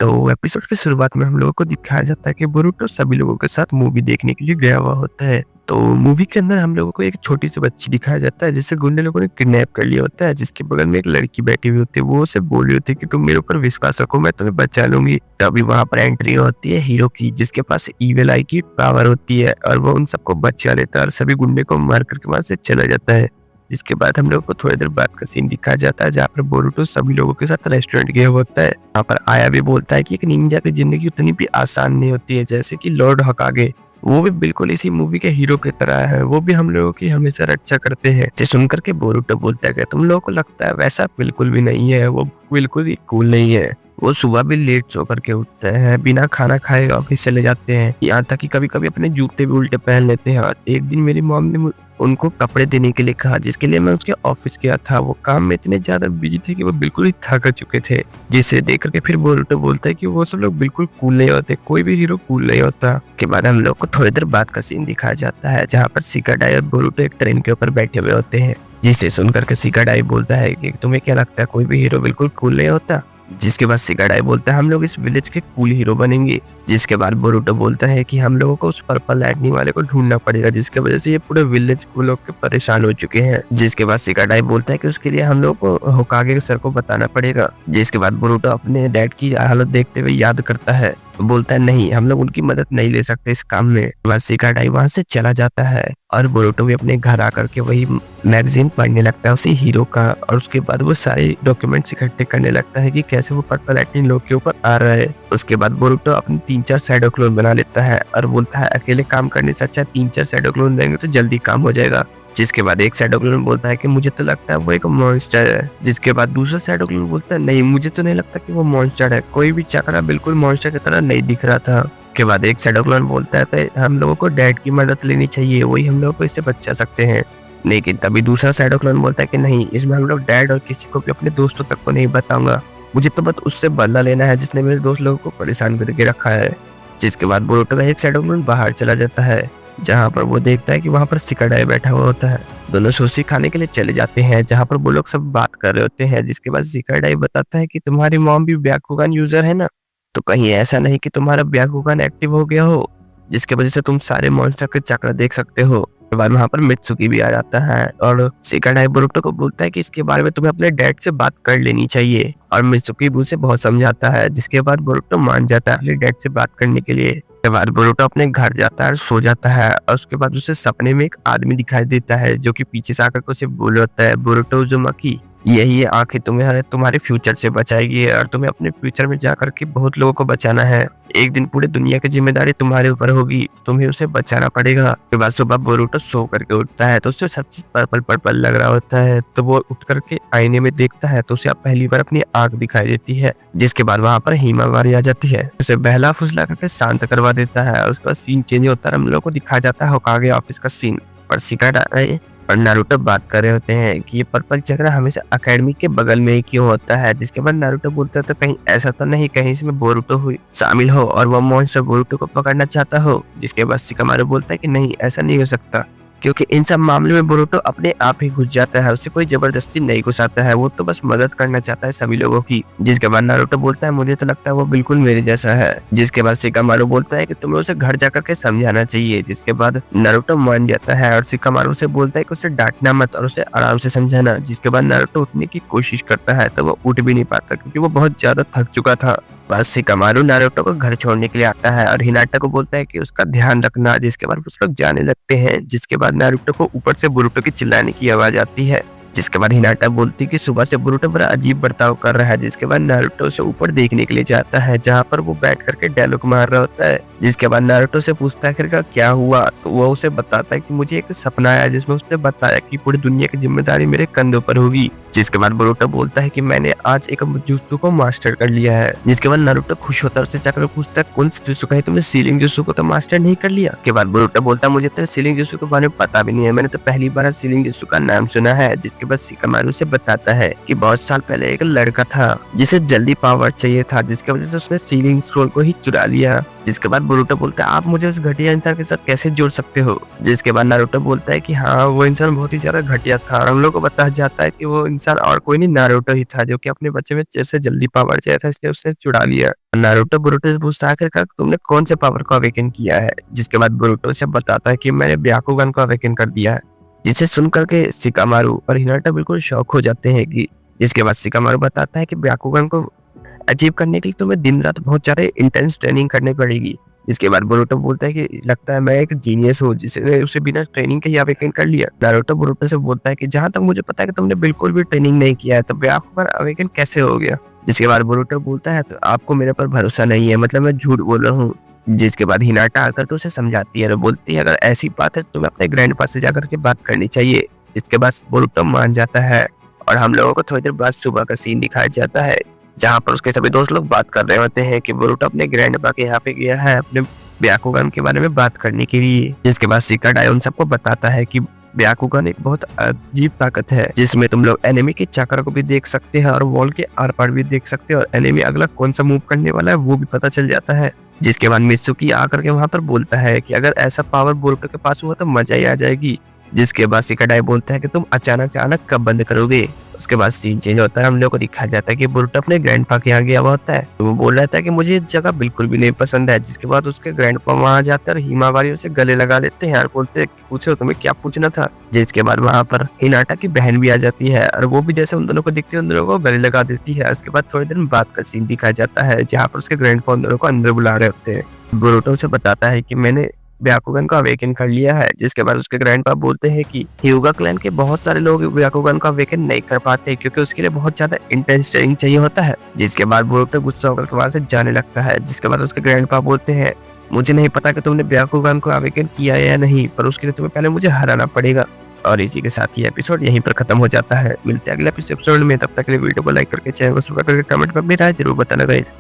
तो एपिसोड की शुरुआत में हम लोगों को दिखाया जाता है कि बोरुटो सभी लोगों के साथ मूवी देखने के लिए गया हुआ होता है। तो मूवी के अंदर हम लोगों को एक छोटी सी बच्ची दिखाया जाता है जिसे गुंडे लोगों ने किडनैप कर लिया होता है, जिसके बगल में एक लड़की बैठी हुई होती है। वो उसे बोल रही होती है कि तुम मेरे ऊपर विश्वास रखो, मैं तुम्हें बचा लूंगी। तभी वहां पर एंट्री होती है हीरो की, जिसके पास ईविल आई की पावर होती है और वो उन सबको बचा लेता है और सभी गुंडे को मार करके वहां से चला जाता है। जिसके बाद हम लोग को थोड़ी देर बाद का सीन दिखाया जाता है जहाँ पर बोरुटो सभी लोगों के साथ रेस्टोरेंट गया होता है। वहाँ पर आया भी बोलता है कि एक निंजा की जिंदगी उतनी भी आसान नहीं होती है जैसे कि लॉर्ड हकागे। वो भी बिल्कुल इसी मूवी के हीरो की तरह है, वो भी हम लोगों की हमेशा रक्षा करते हैं। जिसे सुनकर के बोरुटो बोलता है कि तुम लोगों को लगता है, वैसा बिल्कुल भी नहीं है, वो बिल्कुल ही कूल नहीं है। वो सुबह भी लेट सो करके उठते हैं, बिना खाना खाए ऑफिस चले जाते हैं, यहाँ तक कि कभी कभी अपने जूते भी उल्टे पहन लेते हैं। और एक दिन मेरी मॉम ने उनको कपड़े देने के लिए कहा, जिसके लिए मैं उसके ऑफिस गया था। वो काम में इतने ज्यादा बिजी थे कि वो बिल्कुल ही थक चुके थे। जिसे देख करके फिर बोरुटो बोलता है कि वो सब लोग बिल्कुल कूल नहीं होते, कोई भी हीरो कूल नहीं होता। के बाद हम लोग को थोड़ी देर बाद का सीन दिखाया जाता है जहाँ पर सिकाडाई और बोरुटो एक ट्रेन के ऊपर बैठे हुए होते हैं। जिसे सुनकर के सिकाडाई बोलता है कि तुम्हें क्या लगता है, कोई भी हीरो बिल्कुल कूल नहीं होता। जिसके बाद सिकाडाई बोलता है हम लोग इस विलेज के कूल हीरो बनेंगे। जिसके बाद बोरुटो बोलता है कि हम लोगों को उस पर्पल लाइटनिंग वाले को ढूंढना पड़ेगा, जिसके वजह से ये पूरे विलेज को लोग के परेशान हो चुके हैं। जिसके बाद सिकाडाई बोलता है कि उसके लिए हम लोग को होकागे के सर को बताना पड़ेगा। जिसके बाद बोरुटो अपने डैड की हालत देखते हुए याद करता है, बोलता है नहीं, हम लोग उनकी मदद नहीं ले सकते इस काम में। बस सिकाडाई वहां से चला जाता है और बोरुटो भी अपने घर आकर के वही मैगजीन पढ़ने लगता है उसी हीरो का। और उसके बाद वो सारे डॉक्यूमेंट्स इकट्ठे करने लगता है कि कैसे वो पर्पल लाइटनिंग लोग के ऊपर आ रहा है। उसके बाद बोरुटो अपनी 3-4 शैडो क्लोन बना लेता है और बोलता है अकेले काम करने से अच्छा 3-4 शैडो क्लोन रहेंगे तो जल्दी काम हो जाएगा। जिसके बाद एक शैडो क्लोन बोलता है कि मुझे तो लगता है वो एक मॉन्स्टर है। जिसके बाद दूसरा शैडो क्लोन बोलता है नहीं, मुझे तो नहीं लगता कि वो मॉन्स्टर है, कोई भी चक्रा बिल्कुल मॉन्स्टर की तरह नहीं दिख रहा था। के बाद एक शैडो क्लोन बोलता है कि हम लोगों को डैड की मदद लेनी चाहिए, वही हम लोगों को इससे बचा सकते हैं। लेकिन तभी दूसरा शैडो क्लोन बोलता है कि नहीं, इसमें हम लोग डैड और किसी को भी अपने दोस्तों तक को नहीं बताऊंगा, मुझे तो बस उससे बदला लेना है जिसने मेरे दोस्त लोगों को परेशान करके रखा है। जिसके बाद बोरुटो का एक शैडो क्लोन बाहर चला जाता है जहाँ पर वो देखता है कि वहाँ पर सिकाडाई बैठा हुआ होता है। दोनों सुशी खाने के लिए चले जाते हैं जहाँ पर वो लोग सब बात कर रहे होते हैं। जिसके बाद सिकाडाई बताता है कि तुम्हारी मॉम भी ब्याकुगान यूजर है ना, तो कहीं ऐसा नहीं कि तुम्हारा ब्याकुगान एक्टिव हो गया हो जिसके वजह से तुम सारे मॉन्स्टर के चक्र देख सकते हो। के बाद वहाँ पर मित्सुकी भी आ जाता है और सिकाडाई बोरुटो को बोलता है कि इसके बारे में तुम्हें अपने डैड से बात कर लेनी चाहिए और मित्सुकी भी उसे बहुत समझाता है। जिसके बाद बोरुटो मान जाता है अपने डैड से बात करने के लिए। के बाद बोरुटो अपने घर जाता है और सो जाता है और उसके बाद उसे सपने में एक आदमी दिखाई देता है जो कि पीछे से आकर उसे बोल रहा होता है, बोरुटो उज़ुमाकी, यही आंखें तुम्हें तुम्हारे फ्यूचर से बचाएगी और तुम्हें अपने फ्यूचर में जाकर के बहुत लोगों को बचाना है। एक दिन पूरे दुनिया की जिम्मेदारी तुम्हारे ऊपर होगी, तुम्हें उसे बचाना पड़ेगा। के बाद सुबह बोरुटो सो करके उठता है तो उसे सब चीज पर्पल पर्पल लग रहा होता है। तो वो उठ करके आईने में देखता है तो उसे अब पहली बार अपनी आंख दिखाई देती है। जिसके बाद वहां पर हिमावारी आ जाती है, उसे बहला फुसला करके शांत करवा देता है और उसका सीन चेंज होता है। हम लोग को दिखाया जाता है होकागे ऑफिस का सीन पर सिकाडाई और नारुतो बात कर रहे होते हैं कि ये पर्पल चक्र हमेशा एकेडमी के बगल में ही क्यों होता है। जिसके बाद नारुतो बोलता है तो कहीं ऐसा तो नहीं कहीं इसमें बोरुटो हुई शामिल हो और वो मॉन्स्टर बोरुटो को पकड़ना चाहता हो। जिसके बाद शिकामारु बोलता है कि नहीं, ऐसा नहीं हो सकता क्योंकि इन सब मामले में बोरुटो अपने आप ही घुस जाता है, उसे कोई जबरदस्ती नहीं घुसाता है, वो तो बस मदद करना चाहता है सभी लोगों की। जिसके बाद नारुतो बोलता है मुझे तो लगता है वो बिल्कुल मेरे जैसा है। जिसके बाद शिकामारु बोलता है कि तुम्हें उसे घर जाकर के समझाना चाहिए। जिसके बाद नारुतो मान जाता है और शिकामारु से बोलता है कि उसे डांटना मत और उसे आराम से समझाना। जिसके बाद नारुतो उठने की कोशिश करता है तो वो उठ भी नहीं पाता क्योंकि वो बहुत ज्यादा थक चुका था। बस शिकामारु नारुतो को घर छोड़ने के लिए आता है और हिनाटा को बोलता है कि उसका ध्यान रखना। जिसके बाद उस लोग जाने लगते हैं। जिसके बाद नारुतो को ऊपर से बोरुटो की चिल्लाने की आवाज आती है। जिसके बाद हिनाटा बोलती है कि सुबह से बोरुटो बड़ा अजीब बर्ताव कर रहा है। जिसके बाद नारुतो उसे ऊपर देखने के लिए जाता है जहाँ पर वो बैठ करके डायलॉग मार रहा होता है। जिसके बाद नारुतो से पूछता है कि क्या हुआ, तो वो उसे बताता है कि मुझे एक सपना आया जिसमें उसने बताया कि पूरी दुनिया की जिम्मेदारी मेरे कंधों पर होगी। जिसके बाद बोरुटो बोलता है कि मैंने आज एक जुत्सु को मास्टर कर लिया है। जिसके बाद नारुतो खुश होता है, उससे जाकर पूछता है कौन सा जुत्सु का है, तुमने सीलिंग जुत्सु को तो मास्टर नहीं कर लिया। के बाद बोरुटो बोलता है मुझे तो सीलिंग जुत्सु के बारे में पता भी नहीं है, मैंने तो पहली बार सीलिंग जुत्सु का नाम सुना है। जिसके बाद शिकामारु से बताता है कि बहुत साल पहले एक लड़का था जिसे जल्दी पावर चाहिए था, जिसकी वजह से उसने सीलिंग स्क्रोल को ही चुरा लिया। जिसके बाद बोरुटो बोलता है आप मुझे उस घटिया इंसान के साथ कैसे जोड़ सकते हो। जिसके बाद नारुतो बोलता है कि हाँ, वो इंसान बहुत ही ज्यादा घटिया था और हम लोग को बताया जाता है कि वो इंसान और कोई नहीं नारुतो ही था जो कि अपने बच्चे में जैसे जल्दी पावर चाहिए था इसलिए उसने चुरा लिया। नारुतो बोरुतो से पूछता है आखिरकार तुमने कौन से पावर को अवेकन किया है, जिसके बाद बोरुतो से बताता है कि मैंने ब्याकुगन को अवेकन कर दिया है। जिसे सुन करके शिकामारु और हिनाटा बिल्कुल शॉक हो जाते हैं कि जिसके बाद शिकामारु बताता है कि ब्याकुगन को अचीव करने के लिए तुम्हें दिन रात बहुत ज्यादा इंटेंस ट्रेनिंग करनी पड़ेगी। इसके बाद बोरुतो बोलता है कि लगता है मैं एक जीनियस हूँ जिसने उसे बिना ट्रेनिंग के ही अवेकन कर लिया। नारुतो बोरुतो से बोलता है कि जहां तक मुझे पता है कि तुमने बिल्कुल भी ट्रेनिंग नहीं किया है तो ब्याकुगन अवेकन कैसे हो गया। जिसके बाद बोरुतो बोलता है तो आपको मेरे पर भरोसा नहीं है, मतलब मैं झूठ बोल रहा हूँ। जिसके बाद हिनाटा आकर के उसे समझाती है और बोलती है अगर ऐसी बात है तो तुम्हें अपने ग्रैंडपा से जाकर के बात करनी चाहिए। इसके बाद बोरुतो मान जाता है और हम लोगों को थोड़ी देर बाद सुबह का सीन दिखाया जाता है जहाँ पर उसके सभी दोस्त लोग बात कर रहे होते हैं कि बोरुतो अपने ग्रैंडपा के यहाँ पे गया है अपने ब्याकुगन के बारे में बात करने के लिए। जिसके बाद शिकाडाई उन सबको बताता है कि ब्याकुगन एक बहुत अजीब ताकत है जिसमें तुम लोग एनिमी के चक्र को भी देख सकते हैं और वॉल के आर पार भी देख सकते हैं और एनिमी अगला कौन सा मूव करने वाला है वो भी पता चल जाता है। जिसके बाद मित्सुकी आकर के वहां पर बोलता है कि अगर ऐसा पावर बोरुतो के पास हुआ तो मजा ही आ जाएगी। जिसके बाद शिकाडाई बोलता है कि तुम अचानक कब बंद करोगे। उसके बाद सीन चेंज होता है, हम लोग को दिखाया जाता है कि बोरुतो अपने ग्रैंडपा के यहाँ गया हुआ होता है तो वो बोल रहा था कि मुझे ये जगह बिल्कुल भी नहीं पसंद है। जिसके बाद उसके ग्रैंडपा वहां जाते हैं और हिमावारी उसे गले लगा लेते हैं और बोलते हैं पूछो तुम्हें क्या पूछना था। जिसके बाद वहां पर हिनाटा की बहन भी आ जाती है और वो भी जैसे उन दोनों को दिखती है उन दोनों को गले लगा देती है। उसके बाद थोड़ी देर बाद का सीन दिखाया जाता है जहाँ पर उसके ग्रैंडपा उन दोनों को अंदर बुला रहे होते हैं। बोरुतो उसे बताता है कि मैंने ब्याकुगन को अवेकन कर लिया है। जिसके बाद उसके ग्रैंडपा बोलते हैं कि ह्यूगा क्लैन के बहुत सारे लोग ब्याकुगन को अवेकन नहीं कर पाते क्योंकि उसके लिए बहुत ज्यादा इंटेंस ट्रेनिंग चाहिए होता है। जिसके बाद बोरुतो गुस्सा होकर वहां से जाने लगता है। जिसके बाद उसके ग्रैंडपा बोलते हैं मुझे नहीं पता कि तुमने ब्याकुगन को अवेकन किया या नहीं, पर उसके लिए तुम्हें पहले मुझे हराना पड़ेगा। और इसी के साथ ये एपिसोड यहीं पर खत्म हो जाता है। मिलते हैं अगले एपिसोड में, तब तक के लिए वीडियो को लाइक करके चैनल को सब्सक्राइब करके कमेंट में अपनी राय जरूर बताना गाइस।